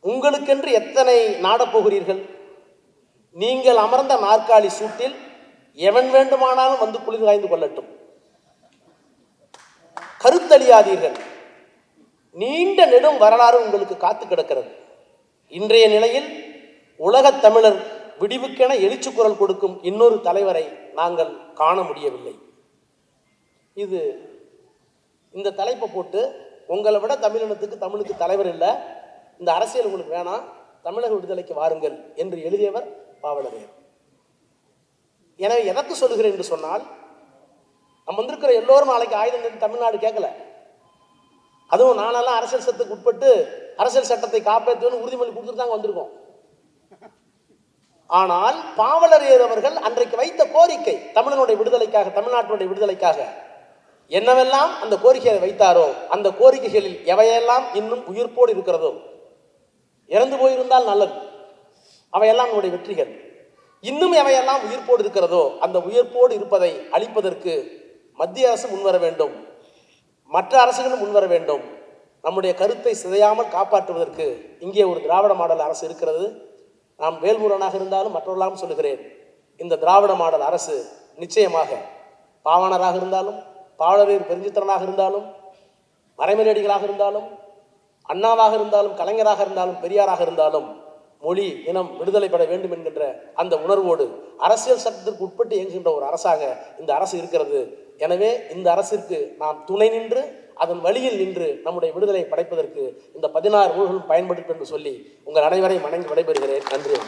A: உங்களுக்கென்று எத்தனை நாடப்போகிறீர்கள்? நீங்கள் அமர்ந்த நாற்காலி சூட்டில் எவன் வேண்டுமானாலும் வந்து குளிர் காய்ந்து கொள்ளட்டும். கருத்தழியாதீர்கள். நீண்ட நெடும் வரலாறு உங்களுக்கு காத்து கிடக்கிறது. இன்றைய நிலையில் உலகத் தமிழர் விடிவுக்கென எழுச்சி குரல் கொடுக்கும் இன்னொரு தலைவரை நாங்கள் காண முடியவில்லை. இது இந்த தலைப்பை போட்டு, உங்களை விட தமிழினத்துக்கு தமிழுக்கு தலைவர் இல்லை, இந்த அரசியல் உங்களுக்கு வேணாம், தமிழக விடுதலைக்கு வாருங்கள் என்று எழுதியவர் பாவலரேர். எனவே எதற்கு சொல்லுகிறேன் என்று சொன்னால், நம்ம வந்திருக்கிற எல்லோரும் நாளைக்கு ஆயுதம் தமிழ்நாடு கேட்கல. அதுவும் நானெல்லாம் அரசியல் சட்டத்துக்கு உட்பட்டு அரசியல் சட்டத்தை காப்பாற்றுன்னு உறுதிமொழி கொடுத்துட்டு தாங்க வந்திருக்கோம். ஆனால் பாவலரேர் அவர்கள் அன்றைக்கு வைத்த கோரிக்கை, தமிழனுடைய விடுதலைக்காக, தமிழ்நாட்டினுடைய விடுதலைக்காக என்னவெல்லாம் அந்த கோரிக்கையை வைத்தாரோ, அந்த கோரிக்கைகளில் எவையெல்லாம் இன்னும் உயிர்ப்போடு இருக்கிறதோ, இறந்து போயிருந்தால் நல்லது, அவையெல்லாம் நம்முடைய வெற்றிகள். இன்னும் எவையெல்லாம் உயிர்ப்போடு இருக்கிறதோ அந்த உயிர்ப்போடு இருப்பதை அளிப்பதற்கு மத்திய அரசு முன்வர வேண்டும், மற்ற அரசுகளும் முன்வர வேண்டும். நம்முடைய கருத்தை சிதையாமல் காப்பாற்றுவதற்கு இங்கே ஒரு திராவிட மாடல் அரசு இருக்கிறது. நாம் வேல்முருகனாக இருந்தாலும் மற்றவர்களாகவும் சொல்லுகிறேன், இந்த திராவிட மாடல் அரசு நிச்சயமாக பாவாணராக இருந்தாலும், பாவலரேர் பெருஞ்சித்திரனாக இருந்தாலும், மறைமலையடிகளாக இருந்தாலும், அண்ணாவாக இருந்தாலும், கலைஞராக இருந்தாலும், பெரியாராக இருந்தாலும் மொழி இனம் விடுதலை பெற வேண்டும் என்கின்ற அந்த உணர்வோடு அரசியல் சட்டத்திற்கு உட்பட்டு இயங்குகின்ற ஒரு அரசாக இந்த அரசு இருக்கிறது. எனவே இந்த அரசிற்கு நாம் துணை நின்று அதன் வழியில் நின்று நம்முடைய விடுதலை படைப்பதற்கு இந்த 16 நூல்களும் பயன்படுத்தும் என்று சொல்லி உங்கள் அனைவரையும் வணங்கி விடைபெறுகிறேன். நன்றி.